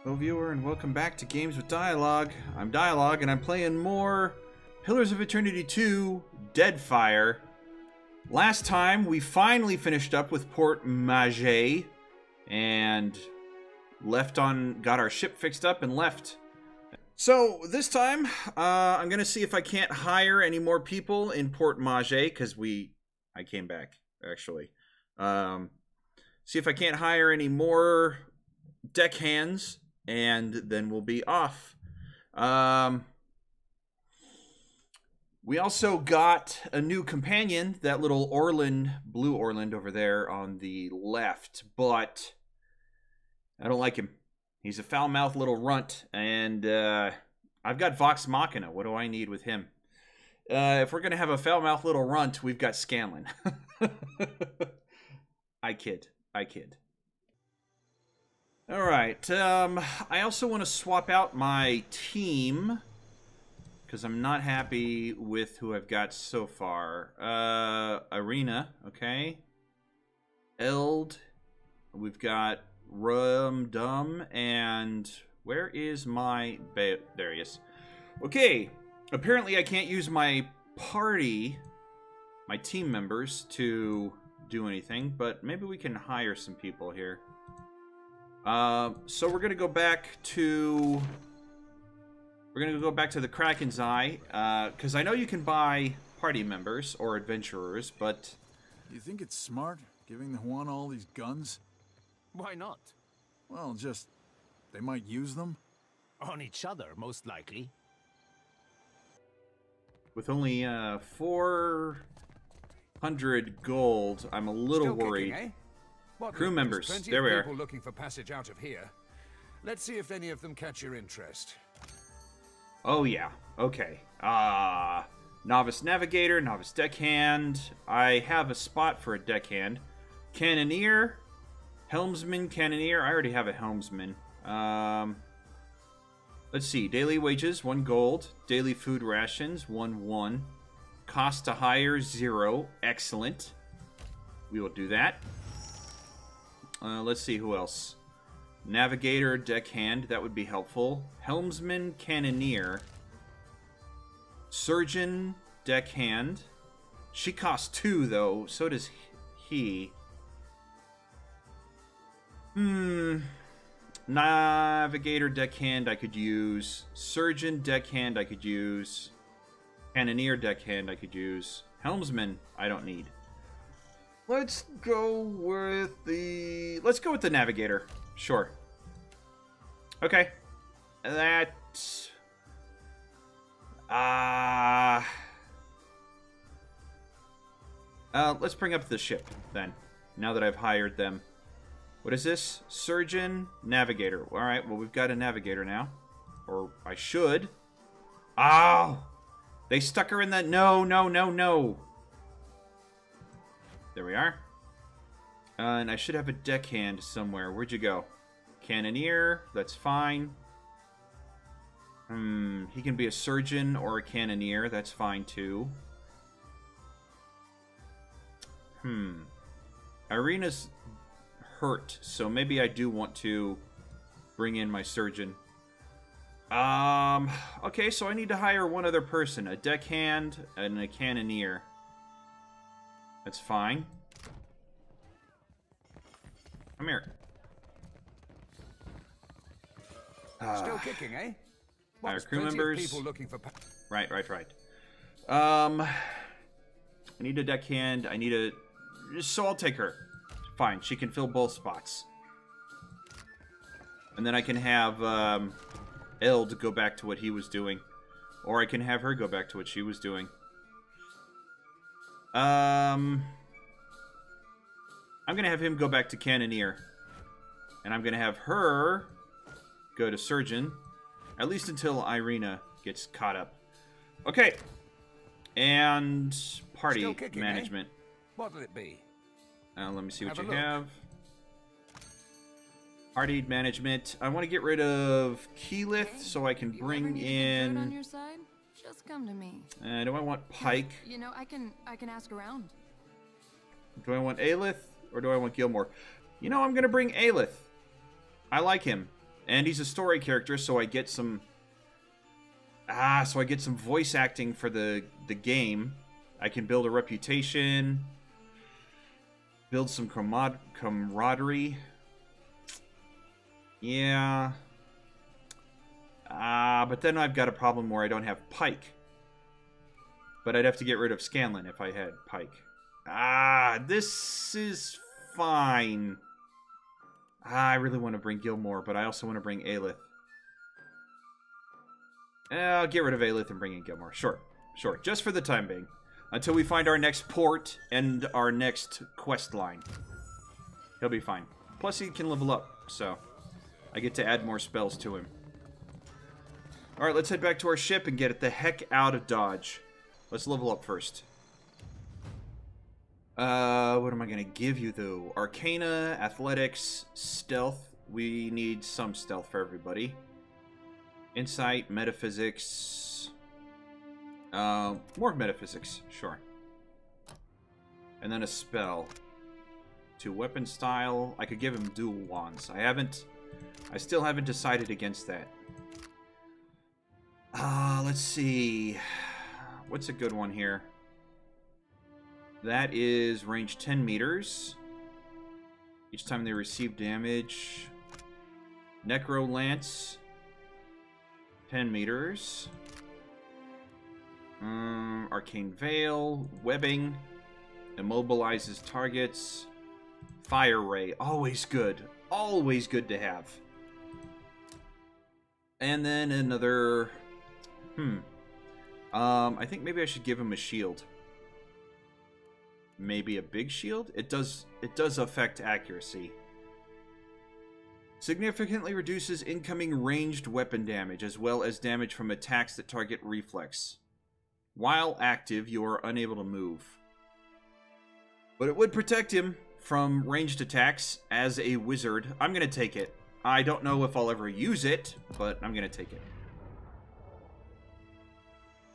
Hello viewer and welcome back to Games with Dialogue. I'm Dialogue and I'm playing more Pillars of Eternity 2 Deadfire. Last time we finally finished up with Port Maget and got our ship fixed up and left. So this time I'm gonna see if I can't hire any more people in Port Maget because I came back actually. See if I can't hire any more deckhands. And then we'll be off. We also got a new companion, that little Orland, blue Orland over there on the left, but I don't like him. He's a foul-mouthed little runt, and I've got Vox Machina. What do I need with him? If we're going to have a foul-mouthed little runt, we've got Scanlan. I kid. Alright, I also want to swap out my team, because I'm not happy with who I've got so far. Arena, okay. Eld, we've got Rum Dum, and where is my... there he is. Okay, apparently I can't use my party, my team members, to do anything, but maybe we can hire some people here. So we're gonna go back to the Kraken's Eye, because I know you can buy party members or adventurers, but you think it's smart giving the Juan all these guns? Why not? Well, just they might use them on each other, most likely. With only 400 gold, I'm a little worried. Kicking, eh? Crew members, there we are. People looking for passage out of here. Let's see if any of them catch your interest. Oh yeah, okay. Novice navigator, novice deckhand. I have a spot for a deckhand. Cannoneer, helmsman, cannoneer. I already have a helmsman. Let's see. Daily wages, 1 gold. Daily food rations, 1. Cost to hire, 0. Excellent. We will do that. Let's see who else. Navigator, deckhand, that would be helpful. Helmsman, cannoneer. Surgeon, deckhand. She costs 2, though. So does he. Navigator, deckhand, I could use. Surgeon, deckhand, I could use. Cannoneer, deckhand, I could use. Helmsman, I don't need. Let's go with the navigator. Sure. Okay. Let's bring up the ship then. Now that I've hired them. What is this? Surgeon, navigator. All right. Well, we've got a navigator now, or I should. Oh, they stuck her in that. No. There we are. And I should have a deckhand somewhere. Where'd you go? Cannoneer. That's fine. He can be a surgeon or a cannoneer. That's fine, too. Irina's hurt, so maybe I do want to bring in my surgeon. Okay, so I need to hire one other person. A deckhand and a cannoneer. That's fine. Come here. Still kicking, eh? Hire crew members. People looking for Right. I need a deckhand. I need a... So I'll take her. Fine, she can fill both spots. And then I can have Eld go back to what he was doing. Or I can have her go back to what she was doing. I'm gonna have him go back to cannoneer, and I'm gonna have her go to surgeon, at least until Irina gets caught up. Okay, and party kicking, management. Eh? What'll it be? Let me see what you have. Party management. I want to get rid of Keyleth so I can bring in. On your side? Just come to me. Do I want Pike? You know, I can ask around. Do I want Aelith or do I want Gilmore? You know, I'm gonna bring Aelith. I like him. And he's a story character, so I get some... so I get some voice acting for the game. I can build a reputation. Build some camaraderie. Yeah. But then I've got a problem where I don't have Pike. But I'd have to get rid of Scanlan if I had Pike. This is fine. I really want to bring Gilmore, but I also want to bring Aelith. I'll get rid of Aelith and bring in Gilmore. Sure. Sure. Just for the time being. Until we find our next port and our next quest line. He'll be fine. Plus he can level up, so I get to add more spells to him. Alright, let's head back to our ship and get the heck out of Dodge. Let's level up first. What am I going to give you, though? Arcana, Athletics, Stealth. We need some stealth for everybody. Insight, Metaphysics. More Metaphysics, sure. And then a spell. To weapon style. I could give him dual wands. I still haven't decided against that. Let's see. What's a good one here? That is range 10 meters. Each time they receive damage. Necro Lance. 10 meters. Arcane Veil. Webbing. Immobilizes targets. Fire Ray. Always good. Always good to have. And then another... I think maybe I should give him a shield. Maybe a big shield? It does affect accuracy. Significantly reduces incoming ranged weapon damage, as well as damage from attacks that target reflex. While active, you are unable to move. But it would protect him from ranged attacks as a wizard. I'm going to take it. I don't know if I'll ever use it, but I'm going to take it.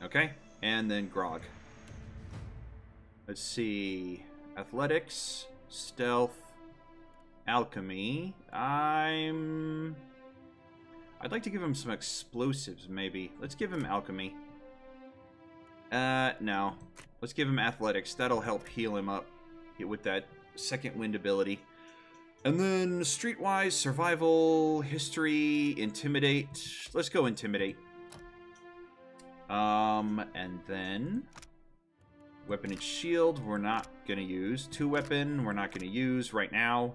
Okay, and then Grog. Let's see. Athletics, Stealth, Alchemy. I'd like to give him some explosives, maybe. Let's give him Alchemy. No. Let's give him Athletics. That'll help heal him up with that second wind ability. And then streetwise, Survival, History, Intimidate. Let's go Intimidate. And then weapon and shield we're not gonna use. 2 weapon we're not gonna use right now.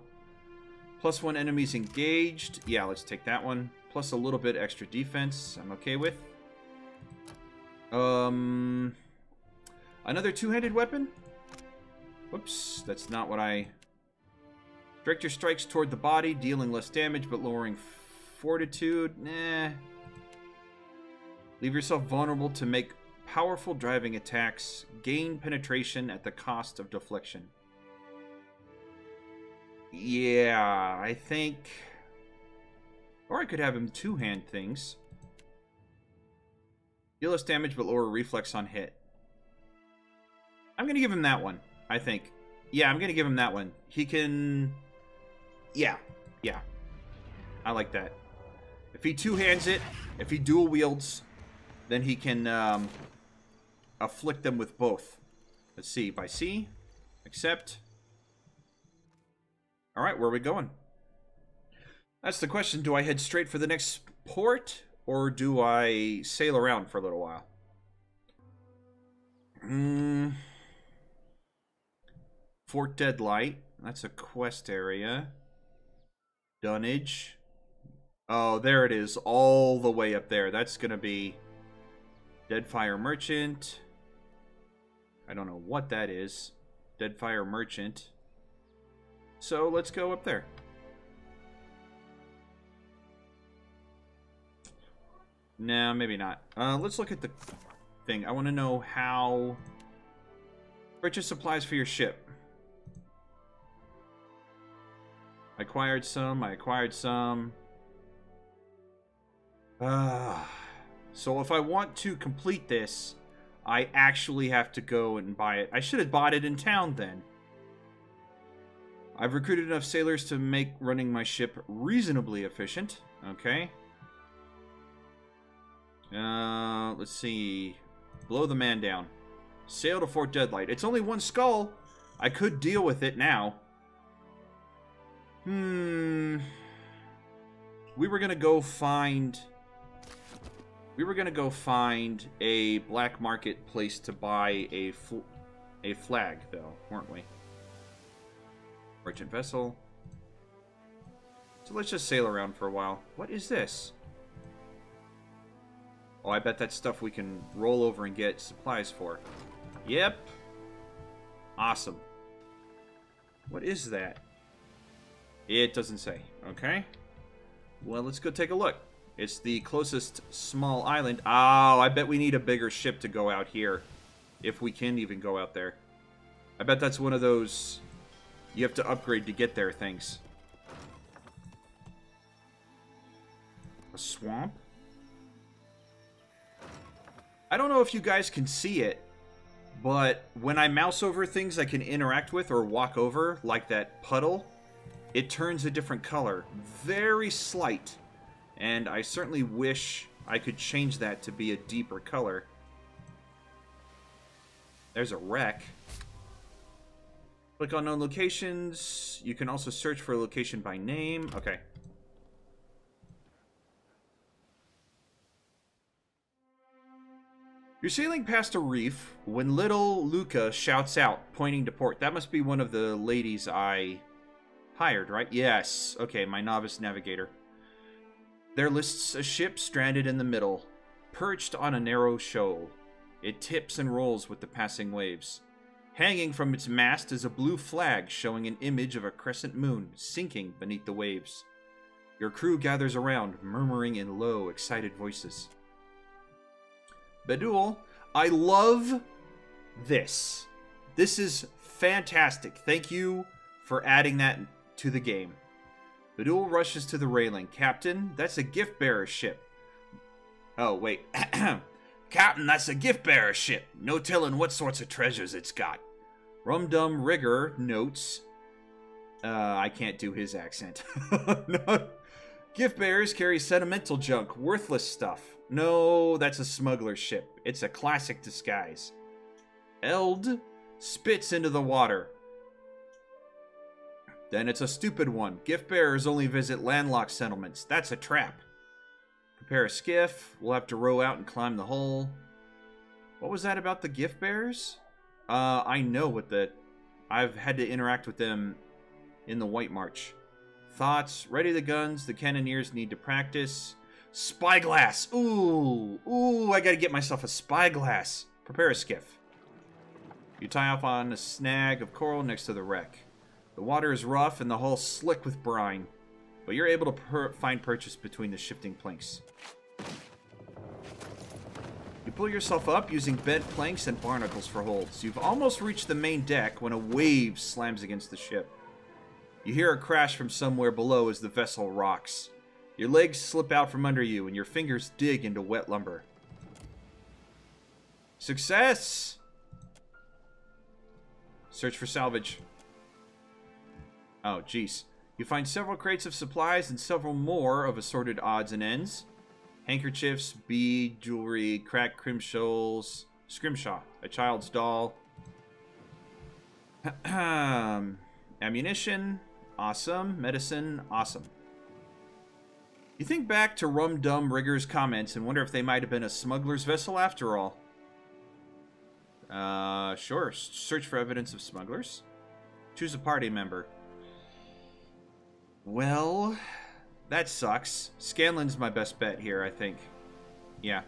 +1 enemies engaged. Yeah, let's take that one. Plus a little bit extra defense. I'm okay with. Another 2-handed weapon. Whoops, that's not what I... Direct your strikes toward the body, dealing less damage but lowering fortitude. Nah. Leave yourself vulnerable to make powerful driving attacks. Gain penetration at the cost of deflection. Yeah, I think... Or I could have him 2-hand things. Deal less damage but lower reflex on hit. I'm going to give him that one, I think. Yeah, I'm going to give him that one. He can... Yeah. I like that. If he 2-hands it, if he dual wields... Then he can afflict them with both. Let's see. By sea. Accept. Alright, where are we going? That's the question. Do I head straight for the next port? Or do I sail around for a little while? Fort Deadlight. That's a quest area. Dunnage. Oh, there it is. All the way up there. That's going to be... Deadfire Merchant. I don't know what that is. Deadfire Merchant. So let's go up there. No, maybe not. Let's look at the thing. I want to know how... Purchase supplies for your ship. I acquired some. So if I want to complete this, I actually have to go and buy it. I should have bought it in town then. I've recruited enough sailors to make running my ship reasonably efficient. Okay. Let's see. Blow the man down. Sail to Fort Deadlight. It's only one skull. I could deal with it now. We were gonna go find a black market place to buy a flag, though, weren't we? Merchant vessel. So let's just sail around for a while. What is this? Oh, I bet that's stuff we can roll over and get supplies for. Yep. Awesome. What is that? It doesn't say. Okay. Well, let's go take a look. It's the closest small island. Oh, I bet we need a bigger ship to go out here. If we can even go out there. I bet that's one of those you have to upgrade to get there things. A swamp? I don't know if you guys can see it, but when I mouse over things I can interact with or walk over, like that puddle, it turns a different color. Very slight. And I certainly wish I could change that to be a deeper color. There's a wreck. Click on known locations. You can also search for a location by name. Okay. You're sailing past a reef when little Luca shouts out, pointing to port. That must be one of the ladies I hired, right? Yes. Okay, my novice navigator. There lists a ship stranded in the middle, perched on a narrow shoal. It tips and rolls with the passing waves. Hanging from its mast is a blue flag showing an image of a crescent moon sinking beneath the waves. Your crew gathers around, murmuring in low, excited voices. Bedul, I love this. This is fantastic. Thank you for adding that to the game. Bedul rushes to the railing. Captain, that's a gift-bearer ship. Oh, wait. Captain, that's a gift-bearer ship. No telling what sorts of treasures it's got. Rum-Dum Rigger notes. I can't do his accent. No. Gift-bearers carry sentimental junk, worthless stuff. No, that's a smuggler's ship. It's a classic disguise. Eld spits into the water. Then it's a stupid one. Gift bearers only visit landlocked settlements. That's a trap. Prepare a skiff. We'll have to row out and climb the hull. What was that about the gift bearers? I know what the... I've had to interact with them in the White March. Thoughts. Ready the guns. The cannoneers need to practice. Spyglass. Ooh. Ooh, I gotta get myself a spyglass. Prepare a skiff. You tie off on a snag of coral next to the wreck. The water is rough and the hull slick with brine, but you're able to find purchase between the shifting planks. You pull yourself up using bent planks and barnacles for holds. You've almost reached the main deck when a wave slams against the ship. You hear a crash from somewhere below as the vessel rocks. Your legs slip out from under you and your fingers dig into wet lumber. Success! Search for salvage. Oh, jeez. You find several crates of supplies and several more of assorted odds and ends. Handkerchiefs, bead, jewelry, cracked scrimshaws, a child's doll. Ammunition, awesome. Medicine, awesome. You think back to Rum-Dum Rigger's comments and wonder if they might have been a smuggler's vessel after all. Sure. Search for evidence of smugglers. Choose a party member. Well, that sucks. Scanlan's my best bet here, I think. Yeah.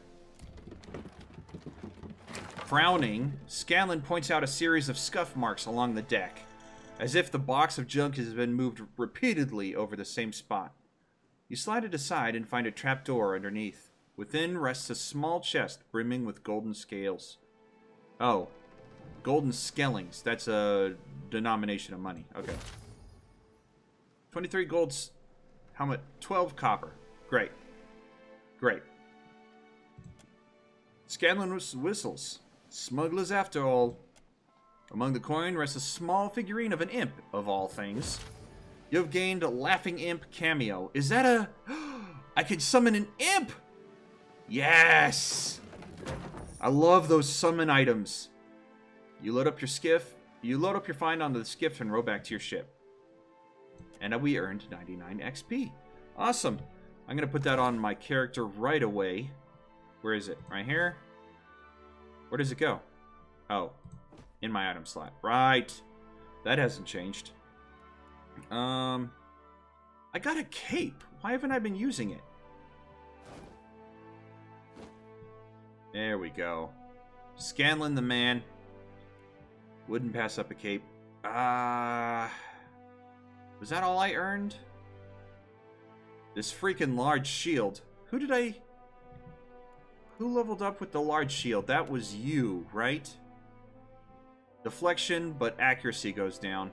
Frowning, Scanlan points out a series of scuff marks along the deck, as if the box of junk has been moved repeatedly over the same spot. You slide it aside and find a trapdoor underneath. Within rests a small chest brimming with golden scales. Oh, golden skellings. That's a denomination of money. Okay. 23 golds. How much? 12 copper. Great. Great. Scanlan whistles. Smugglers after all. Among the coin rests a small figurine of an imp, of all things. You have gained a Laughing Imp cameo. Is that a... I can summon an imp! Yes! I love those summon items. You load up your skiff. You load up your find onto the skiff and row back to your ship. And we earned 99 XP. Awesome. I'm going to put that on my character right away. Where is it? Right here? Where does it go? Oh, in my item slot. Right. That hasn't changed. I got a cape. Why haven't I been using it? There we go. Scanlan the man. Wouldn't pass up a cape. Was that all I earned? This freaking large shield. Who leveled up with the large shield? That was you, right? Deflection, but accuracy goes down.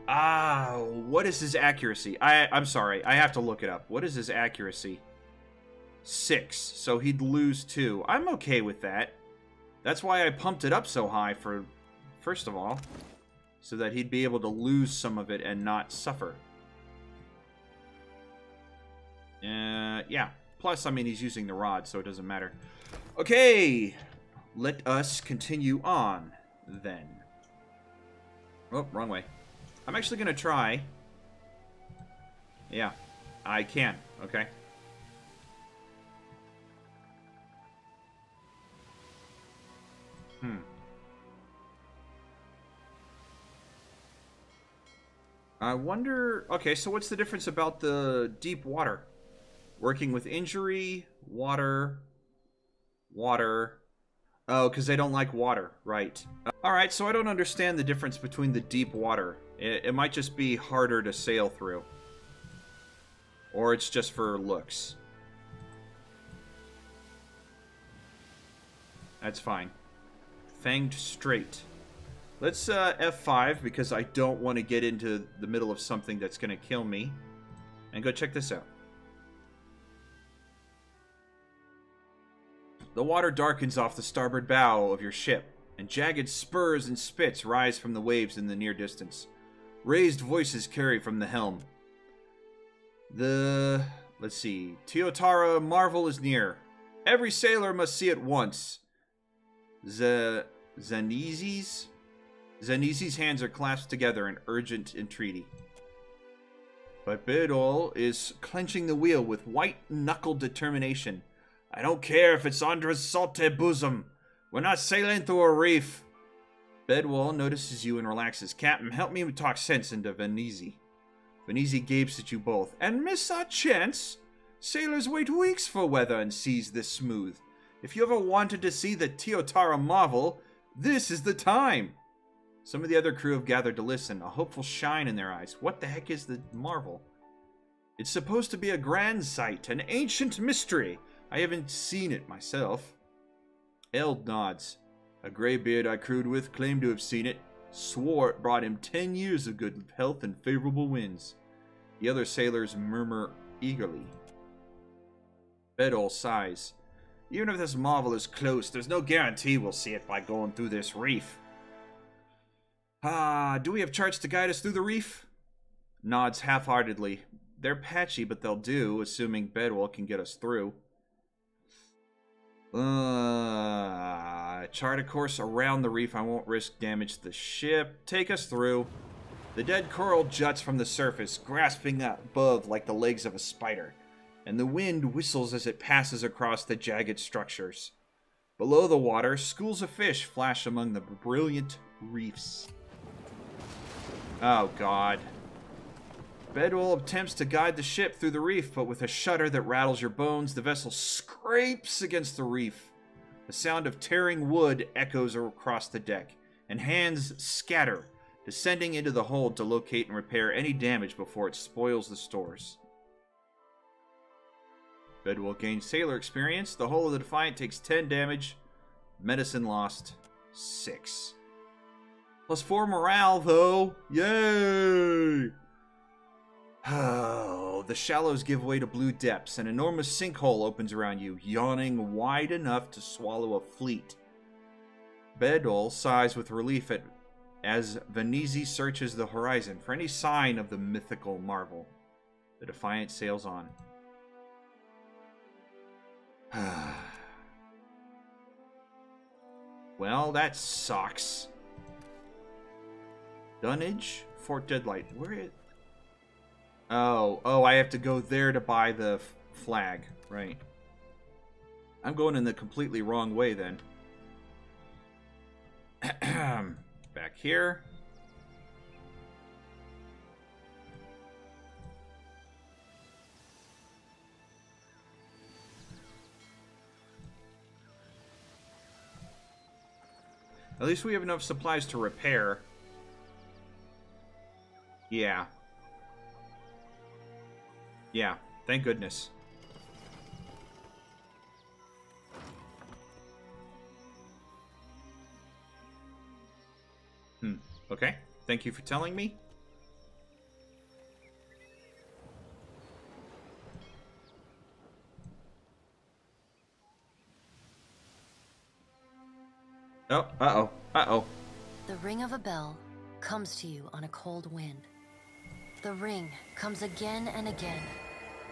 What is his accuracy? I'm sorry, I have to look it up. What is his accuracy? 6, so he'd lose 2. I'm okay with that. That's why I pumped it up so high for, first of all, so that he'd be able to lose some of it and not suffer. Yeah. Plus, I mean, he's using the rod, so it doesn't matter. Okay, let us continue on, then. Oh, wrong way. I'm actually going to try. Yeah, I can. Okay. I wonder... Okay, so what's the difference about the deep water? Working with injury, water... Oh, because they don't like water, right. Alright, so I don't understand the difference between the deep water. It might just be harder to sail through. Or it's just for looks. That's fine. Fanged straight. Let's F5 because I don't want to get into the middle of something that's going to kill me. And go check this out. The water darkens off the starboard bow of your ship, and jagged spurs and spits rise from the waves in the near distance. Raised voices carry from the helm. Let's see. Teotara marvel is near. Every sailor must see it once. Zanizi's hands are clasped together in urgent entreaty. But Bedol is clenching the wheel with white-knuckled determination. I don't care if it's Andra's salty bosom. We're not sailing through a reef. Bedwell notices you and relaxes. Captain, help me talk sense into Venizi. Venizi gapes at you both. And miss our chance? Sailors wait weeks for weather and seas this smooth. If you ever wanted to see the Teotara marvel, this is the time. Some of the other crew have gathered to listen, a hopeful shine in their eyes. What the heck is the marvel? It's supposed to be a grand sight, an ancient mystery. I haven't seen it myself. Eld nods. A graybeard I crewed with claimed to have seen it. Swore it brought him 10 years of good health and favorable winds. The other sailors murmur eagerly. Bedol sighs. Even if this marvel is close, there's no guarantee we'll see it by going through this reef. Do we have charts to guide us through the reef? Nods half-heartedly. They're patchy, but they'll do, assuming Bedwell can get us through. Chart a course around the reef. I won't risk damage to the ship. Take us through. The dead coral juts from the surface, grasping above like the legs of a spider, and the wind whistles as it passes across the jagged structures. Below the water, schools of fish flash among the brilliant reefs. Oh, God. Bedwell attempts to guide the ship through the reef, but with a shudder that rattles your bones, the vessel scrapes against the reef. The sound of tearing wood echoes across the deck, and hands scatter, descending into the hold to locate and repair any damage before it spoils the stores. Bedwell gains sailor experience. The hull of the Defiant takes 10 damage. Medicine lost 6. Plus 4 morale, though. Yay! Oh, the shallows give way to blue depths. An enormous sinkhole opens around you, yawning wide enough to swallow a fleet. Bedol sighs with relief as Venizi searches the horizon for any sign of the mythical marvel. The Defiant sails on. Well, that sucks. Dunnage, Fort Deadlight. Where it? Oh, I have to go there to buy the flag. Right. I'm going in the completely wrong way then. Back here. At least we have enough supplies to repair. Yeah. Yeah, thank goodness. Okay. Thank you for telling me. Oh, uh-oh. Uh-oh. The ring of a bell comes to you on a cold wind. The ring comes again and again,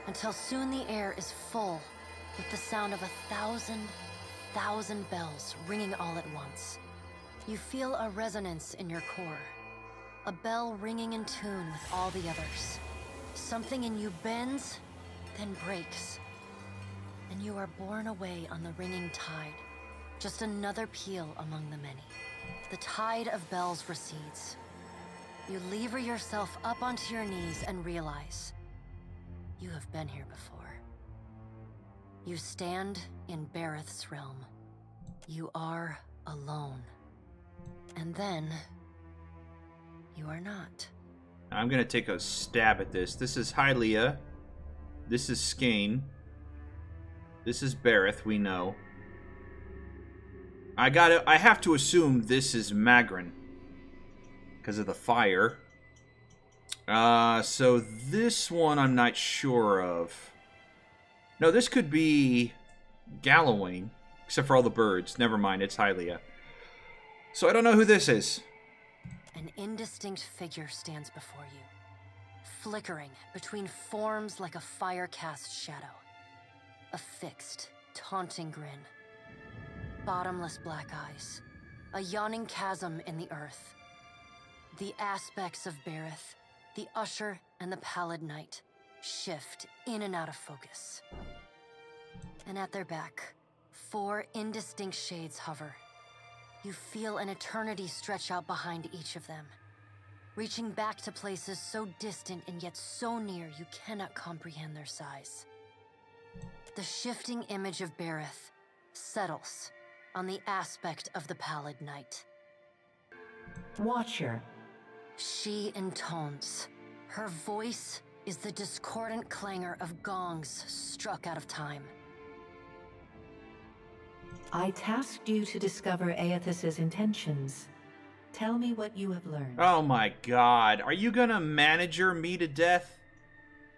until soon the air is full with the sound of 1,000 bells ringing all at once. You feel a resonance in your core, a bell ringing in tune with all the others. Something in you bends, then breaks, and you are borne away on the ringing tide, just another peal among the many. The tide of bells recedes. You lever yourself up onto your knees and realize you have been here before. You stand in Bareth's realm. You are alone. And then you are not. I'm gonna take a stab at this. This is Hylia. This is Skane. This is Bareth, we know. I have to assume this is Magrin because of the fire. So this one I'm not sure of. No, this could be Gallowayne, except for all the birds. Never mind, it's Hylia. So I don't know who this is. An indistinct figure stands before you, flickering between forms like a fire-cast shadow. A fixed, taunting grin. Bottomless black eyes. A yawning chasm in the earth. The aspects of Bareth, the Usher and the Pallid Knight, shift in and out of focus. And at their back, 4 indistinct shades hover. You feel an eternity stretch out behind each of them, reaching back to places so distant and yet so near you cannot comprehend their size. The shifting image of Bareth settles on the aspect of the Pallid Knight. Watcher. She intones. Her voice is the discordant clangor of gongs struck out of time. I tasked you to discover Aethys's intentions. Tell me what you have learned. Oh my god. Are you gonna manager me to death?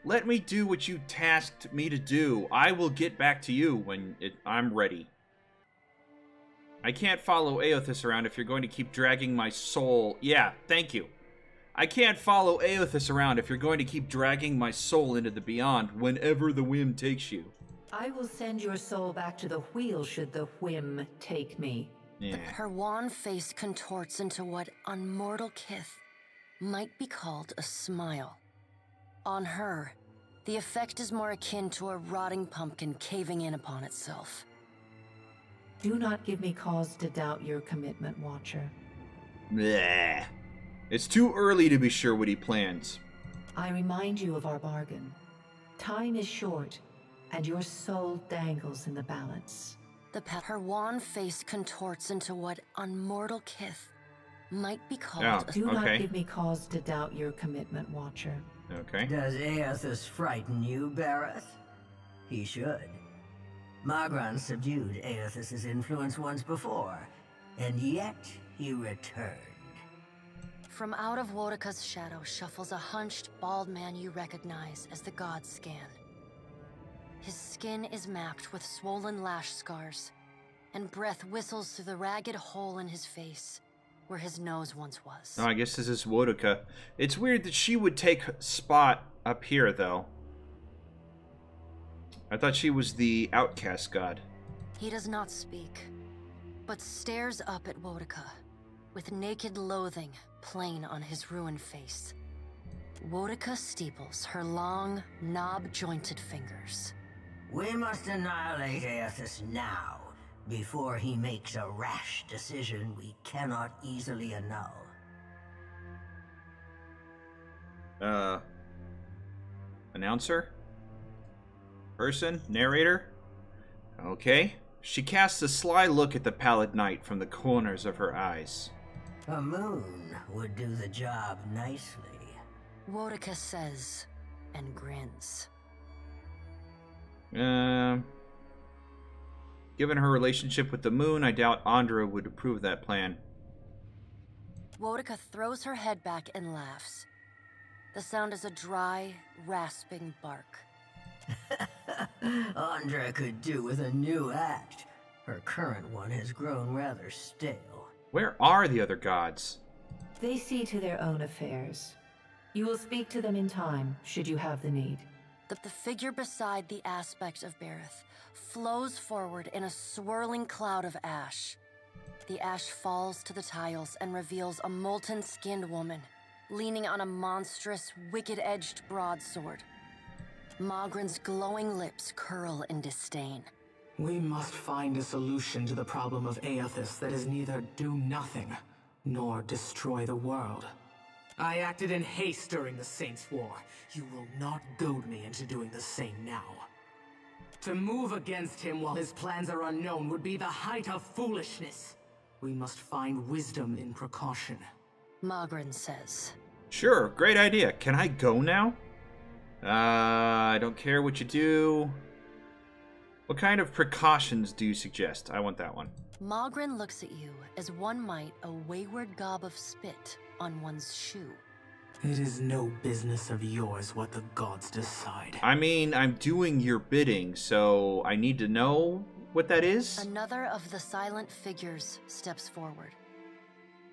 Let me do what you tasked me to do. I will get back to you when I'm ready. I can't follow Aethys around if you're going to keep dragging my soul. Yeah, thank you. I can't follow Aethys around if you're going to keep dragging my soul into the beyond whenever the whim takes you. I will send your soul back to the wheel should the whim take me. Yeah. Her wan face contorts into what on mortal kith might be called a smile. On her, the effect is more akin to a rotting pumpkin caving in upon itself. Do not give me cause to doubt your commitment, Watcher. Bleh. It's too early to be sure what he plans. I remind you of our bargain. Time is short, and your soul dangles in the balance. Her wan face contorts into what on mortal kith might be called Do not give me cause to doubt your commitment, Watcher. Okay. Does Aethys frighten you, Bareth? He should. Magran subdued Aethys's influence once before, and yet he returned. From out of Wodika's shadow shuffles a hunched, bald man you recognize as the god Scan. His skin is mapped with swollen lash scars, and breath whistles through the ragged hole in his face, where his nose once was. Oh, I guess this is Wodika. It's weird that she would take spot up here, though. I thought she was the outcast god. He does not speak, but stares up at Wodika, with naked loathing plain on his ruined face. Wodika steeples her long, knob-jointed fingers. We must annihilate Aethys now, before he makes a rash decision we cannot easily annul. Announcer? Person? Narrator? Okay. She casts a sly look at the pallid knight from the corners of her eyes. A moon would do the job nicely. Wodika says, and grins. Given her relationship with the moon, I doubt Andra would approve of that plan. Wodika throws her head back and laughs. The sound is a dry, rasping bark. Andra could do with a new act. Her current one has grown rather stale. Where are the other gods? They see to their own affairs. You will speak to them in time, should you have the need. The figure beside the aspect of Berith flows forward in a swirling cloud of ash. The ash falls to the tiles and reveals a molten-skinned woman, leaning on a monstrous, wicked-edged broadsword. Magran's glowing lips curl in disdain. We must find a solution to the problem of Aethys that is neither do nothing, nor destroy the world. I acted in haste during the Saints' War. You will not goad me into doing the same now. To move against him while his plans are unknown would be the height of foolishness. We must find wisdom in precaution. Magran says. Sure, great idea. Can I go now? I don't care what you do. What kind of precautions do you suggest? I want that one. Magran looks at you as one might a wayward gob of spit on one's shoe. It is no business of yours what the gods decide. I mean, I'm doing your bidding, so I need to know what that is? Another of the silent figures steps forward,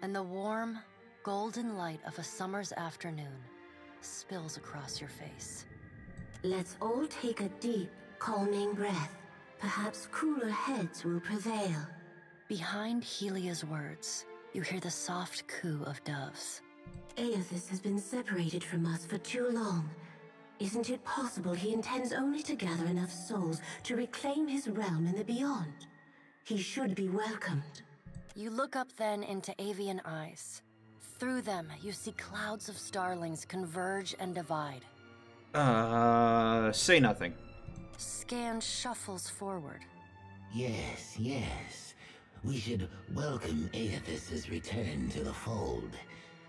and the warm, golden light of a summer's afternoon spills across your face. Let's all take a deep, calming breath. Perhaps cooler heads will prevail. Behind Helia's words, you hear the soft coo of doves. Aethys has been separated from us for too long. Isn't it possible he intends only to gather enough souls to reclaim his realm in the beyond? He should be welcomed. You look up then into avian eyes. Through them, you see clouds of starlings converge and divide. Say nothing. Scan shuffles forward. Yes, yes. We should welcome Aethys' return to the fold.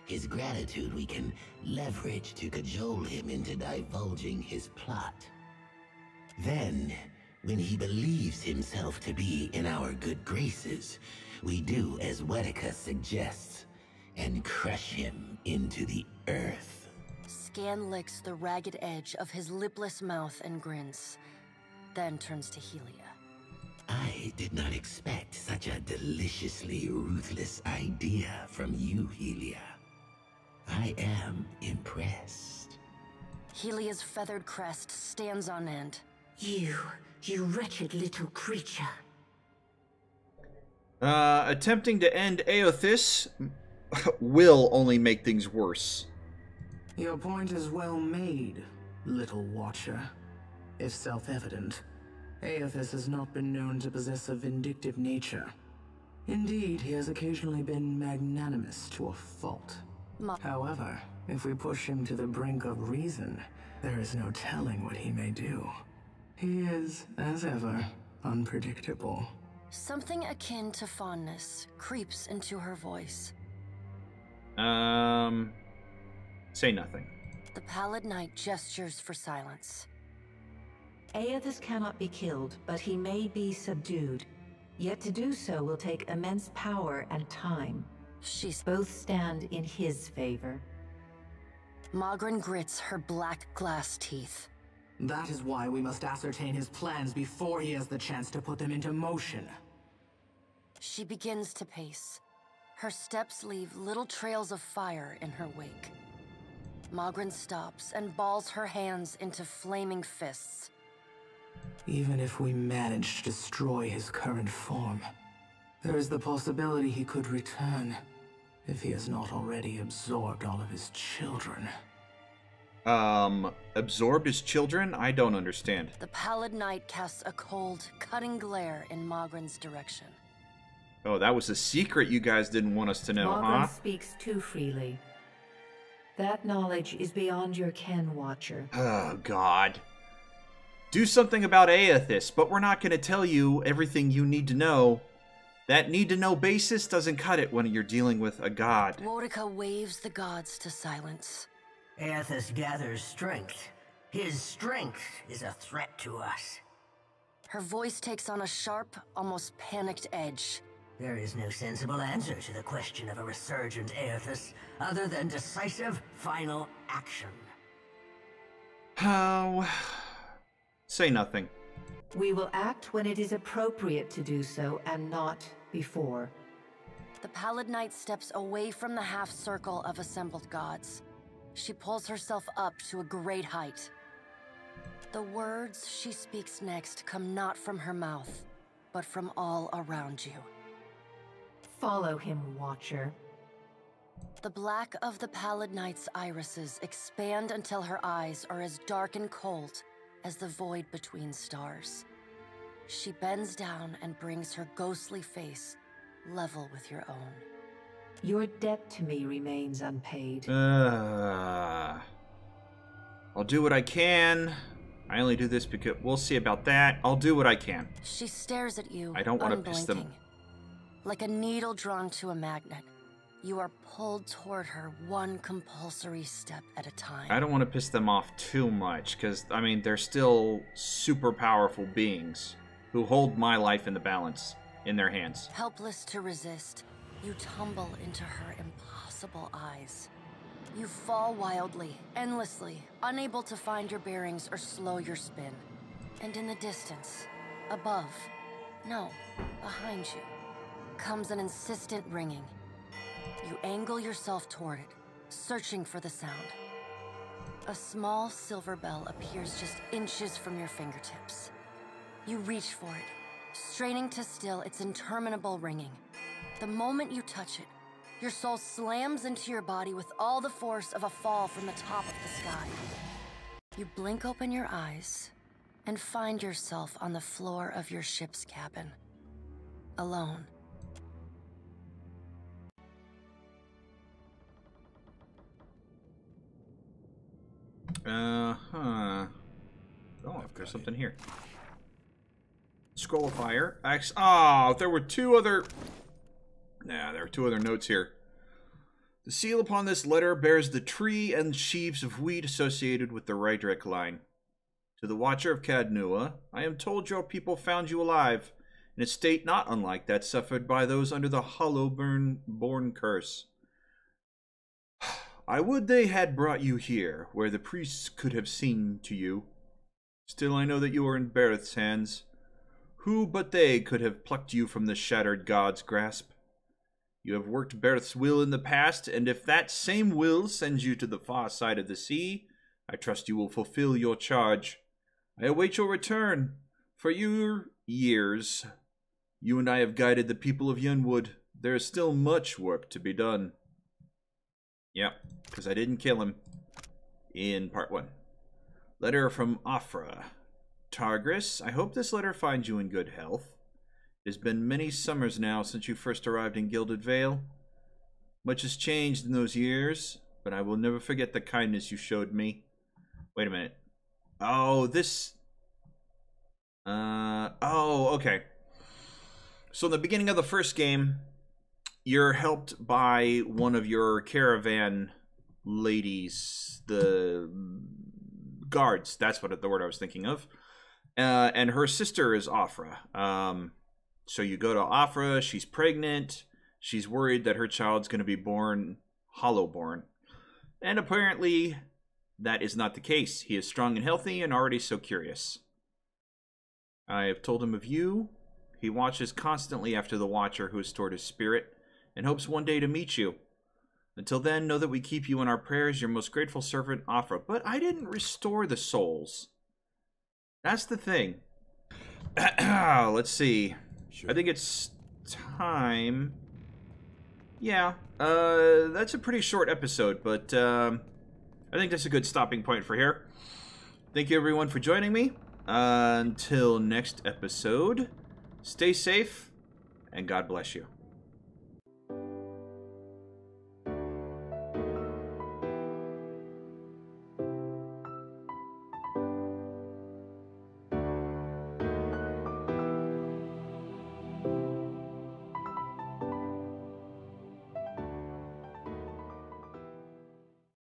His gratitude we can leverage to cajole him into divulging his plot. Then, when he believes himself to be in our good graces, we do as Wodika suggests, and crush him into the earth. Scan licks the ragged edge of his lipless mouth and grins, then turns to Helia. I did not expect such a deliciously ruthless idea from you, Helia. I am impressed. Helia's feathered crest stands on end. You wretched little creature. Attempting to end Aethys will only make things worse. Your point is well made, little watcher. If self-evident, Aethys has not been known to possess a vindictive nature. Indeed, he has occasionally been magnanimous to a fault. However, if we push him to the brink of reason, there is no telling what he may do. He is, as ever, unpredictable. Something akin to fondness creeps into her voice. Say nothing. The pallid knight gestures for silence. Aethys cannot be killed, but he may be subdued. Yet to do so will take immense power and time. Both stand in his favor. Magran grits her black glass teeth. That is why we must ascertain his plans before he has the chance to put them into motion. She begins to pace. Her steps leave little trails of fire in her wake. Magran stops and balls her hands into flaming fists. Even if we manage to destroy his current form, there is the possibility he could return if he has not already absorbed all of his children. Absorbed his children? I don't understand. The pallid night casts a cold, cutting glare in Magran's direction. Oh, that was a secret you guys didn't want us to know, Magran huh? speaks too freely. That knowledge is beyond your ken, Watcher. Oh, God. Do something about Aethys, but we're not going to tell you everything you need to know. That need-to-know basis doesn't cut it when you're dealing with a god. Woedica waves the gods to silence. Aethys gathers strength. His strength is a threat to us. Her voice takes on a sharp, almost panicked edge. There is no sensible answer to the question of a resurgent Aethys other than decisive, final action. Oh... Say nothing. We will act when it is appropriate to do so, and not before. The pallid knight steps away from the half-circle of assembled gods. She pulls herself up to a great height. The words she speaks next come not from her mouth, but from all around you. Follow him, Watcher. The black of the pallid knight's irises expand until her eyes are as dark and cold as the void between stars. She bends down and brings her ghostly face level with your own. Your debt to me remains unpaid. I'll do what I can. I only do this because... We'll see about that. I'll do what I can. She stares at you, I don't want to piss them. Like a needle drawn to a magnet. You are pulled toward her one compulsory step at a time. I don't want to piss them off too much, because, I mean, they're still super powerful beings who hold my life in the balance in their hands. Helpless to resist, you tumble into her impossible eyes. You fall wildly, endlessly, unable to find your bearings or slow your spin. And in the distance, above, no, behind you, comes an insistent ringing. You angle yourself toward it, searching for the sound. A small silver bell appears just inches from your fingertips. You reach for it, straining to still its interminable ringing. The moment you touch it, your soul slams into your body with all the force of a fall from the top of the sky. You blink open your eyes and find yourself on the floor of your ship's cabin, alone. Oh, there's something here. Scroll of fire. Oh, there were two other... Nah, there are two other notes here. The seal upon this letter bears the tree and sheaves of wheat associated with the Rydrick line. To the Watcher of Cadnua, I am told your people found you alive, in a state not unlike that suffered by those under the Hollowborn curse. I would they had brought you here, where the priests could have seen to you. Still I know that you are in Bereth's hands. Who but they could have plucked you from the shattered god's grasp? You have worked Bereth's will in the past, and if that same will sends you to the far side of the sea, I trust you will fulfill your charge. I await your return. For your years, you and I have guided the people of Yenwood. There is still much work to be done. Yep, because I didn't kill him in part 1. Letter from Afra. Targris, I hope this letter finds you in good health. It has been many summers now since you first arrived in Gilded Vale. Much has changed in those years, but I will never forget the kindness you showed me. Wait a minute. Oh, this... oh, okay. So in the beginning of the first game, you're helped by one of your caravan ladies, the guards. That's what the word I was thinking of. And her sister is Afra. So you go to Afra. She's pregnant. She's worried that her child's going to be born Hollowborn. And apparently that is not the case. He is strong and healthy and already so curious. I have told him of you. He watches constantly after the Watcher who has stored his spirit, and hopes one day to meet you. Until then, know that we keep you in our prayers, your most grateful servant, Afra. But I didn't restore the souls. That's the thing. Let's see. Sure. I think it's time. Yeah, that's a pretty short episode, but I think that's a good stopping point for here. Thank you everyone for joining me. Until next episode, stay safe, and God bless you.